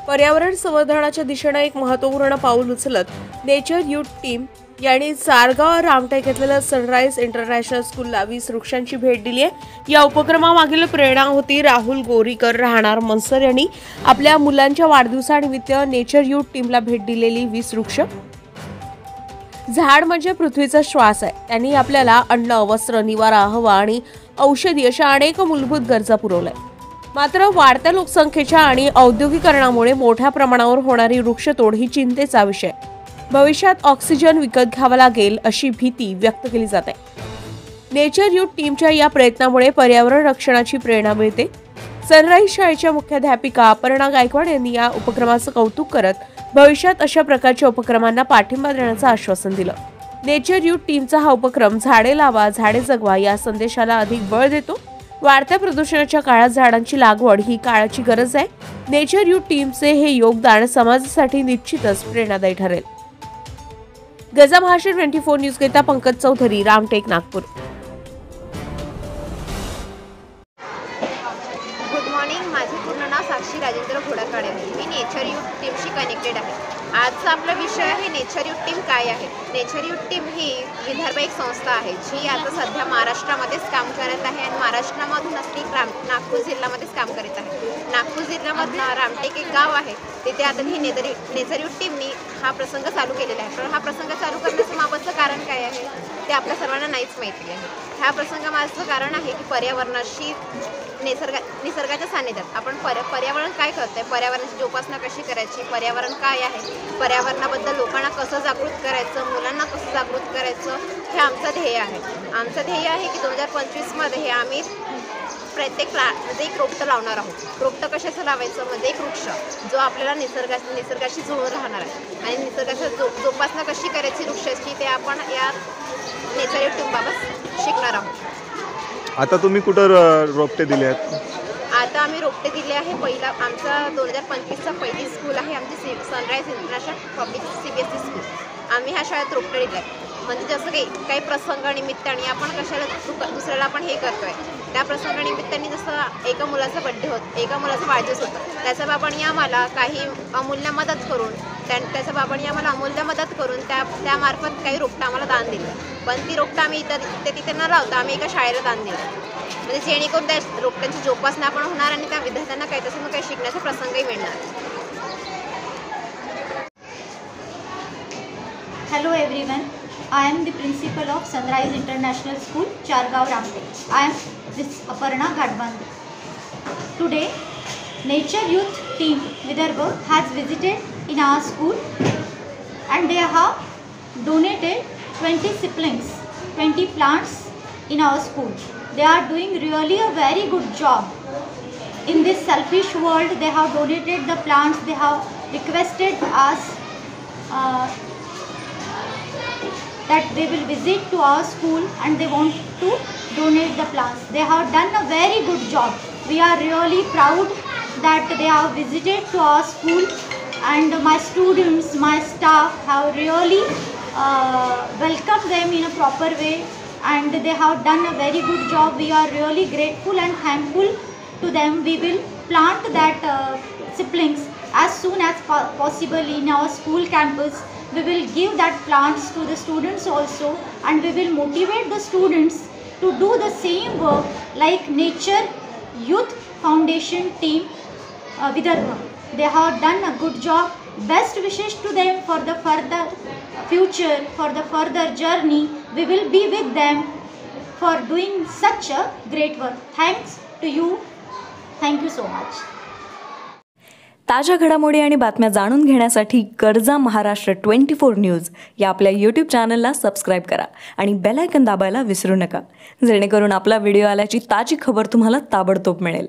पर्यावरण संवर्धनाच्या दिशेने एक महत्त्वपूर्ण पाऊल उचलत नेचर यूथ टीम यांनी चारगाव रामटेक येथील सनराइज इंटरनॅशनल स्कूलला 20 वृक्षांची भेट दिली आहे। या उपक्रमामागील प्रेरणा होती राहुल गोरीकर राहणार मनसर यांनी आपल्या मुलांच्या वाढदिवसानिमित्त नेचर यूथ टीमला भेट दिलेली 20 वृक्ष। झाड म्हणजे पृथ्वीचा श्वास आहे। त्यांनी आपल्याला अन्न, वस्त्र, निवारा, हवा आणि औषधी अशा अनेक मूलभूत गरजा पुरवल्या। मात्र वाढत्या लोकसंख्येच्या आणि औद्योगिकरणामुळे मोठ्या प्रमाणावर होणारी वृक्षतोड ही चिंतेचा विषय। भविष्यात ऑक्सिजन विकत घ्यावा लागेल अशी भीती व्यक्त केली जाते। नेचर यूथ टीमच्या या प्रयत्नामुळे पर्यावरण रक्षणाची प्रेरणा मिळते। सनराइज शाळेच्या मुख्याध्यापिका अपर्णा गायकवाड यांनी या उपक्रमाचं कौतुक करत भविष्यात अशा प्रकारच्या उपक्रमांना पाठिंबा देण्याचं आश्वासन दिलं। नेचर यूथ टीमचा हा उपक्रम झाडे लावा, झाडे जगवा या संदेशाला अधिक बळ देतो। वाढत्या प्रदूषणाच्या काळात झाडांची लागवड ही काळाची गरज आहे। नेचर यूथ टीमचे हे योगदान समाजासाठी निश्चितच प्रेरणादायी ठरेल। गजा महाराष्ट्र 24 न्यूज करिता पंकज चौधरी, रामटेक, नागपूर। गुड मॉर्निंग, माझे पूर्ण नाव साक्षी राजेंद्र घोडाकाडे आहे। मी नेचर यूथ टीमशी कनेक्टेड आहे। आजचा आपला विषय आहे नेचर यूथ टीम काय आहे। नेचर यूथ टीम ही विदर्भ एक संस्था आहे जी आता सध्या महाराष्ट्रामध्येच काम करत आहे आणि महाराष्ट्रामधूनच ती नागपूर जिल्ह्यामध्येच काम करत आहे। नागपूर जिल्ह्यामधलं रामटेक एक गाव आहे, तिथे आता ही नेचर यूथ टीमनी हा प्रसंग चालू केलेला आहे। तर हा प्रसंग चालू करण्याचं मागचं कारण काय आहे ते आपल्या सर्वांना नाहीच माहिती आहे। ह्या प्रसंगामागचं कारण आहे की पर्यावरणाशी निसर्गाच्या सानिध्यात आपण पर्यावरण काय करतोय, पर्यावरणाची जोपासना कशी करायची, पर्यावरण काय आहे, पर्यावरणाबद्दल लोकांना कसं जागृत करायचं, मुलांना कसं जागृत करायचं, हे आमचं ध्येय आहे। आमचं ध्येय आहे की 2025 मध्ये आम्ही प्रत्येक म्हणजे एक रोपटं लावणार आहोत। रोपटं कशाचं लावायचं म्हणजे एक वृक्ष जो आपल्याला निसर्गाशी जुळून राहणार आहे आणि निसर्गाची जोपासना कशी करायची वृक्षाची ते आपण या नेचर यूथ टीमबाबत शिकणार आहोत। आता तुम्ही कुठं रोपटे दिले आहेत? आता आम्ही रोपटे दिले आहे। पहिला आमचा 2025चा पहिली स्कूल आहे आमची sunrise international public CBSE school. आम्ही ह्या शाळेत रोपटे दिले आहे। म्हणजे जसं काही प्रसंगानिमित्ताने आपण कशाला दुसऱ्याला आपण हे करतोय, त्या प्रसंगानिमित्ताने जसं एका मुलाचा बड्डे होत, एका मुलाचा वाढदिवस होतं, त्याच्या बाबांनी आम्हाला काही अमूल्य मदत करून त्याच्या बाबांनी आम्हाला अमूल्य मदत करून त्यामार्फत काही रोपटं आम्हाला दान दिलं। पण ती रोपटं आम्ही तिथे न लावता आम्ही एका शाळेला दान दिलं, म्हणजे जेणेकरून त्या रोपट्यांची जोपासना पण होणार आणि त्या विद्यार्थ्यांना काही तसं काही शिकण्याचा प्रसंगही मिळणार। Hello everyone, I am the principal of Sunrise International School, Chargaon, Ramtek. I am Ms. Aparna Gadbande. Today, Nature Youth Team Vidarbha has visited in our school and they have donated 20 saplings, 20 plants in our school. They are doing really a very good job. In this selfish world, they have donated the plants. They have requested us that they will visit to our school and they want to donate the plants. They have done a very good job. We are really proud that they have visited to our school and my students, my staff have really welcomed them in a proper way and they have done a very good job. We are really grateful and thankful to them. We will plant that saplings as soon as possible in our school campus. We will give that plants to the students also and we will motivate the students to do the same work like Nature Youth Foundation team Vidarbha. They have done a good job. Best wishes to them for the further future, for the further journey. We will be with them for doing such a great work. Thanks to you. Thank you so much. ताज्या घडामोडी आणि बातम्या जाणून घेण्यासाठी गरजा Maharashtra 24 news या आपल्या YouTube चॅनलला सबस्क्राईब करा आणि बेल आयकॉन दाबायला विसरू नका, जेणेकरून आपला व्हिडिओ आल्याची ताजी खबर तुम्हाला ताबडतोब मिळेल।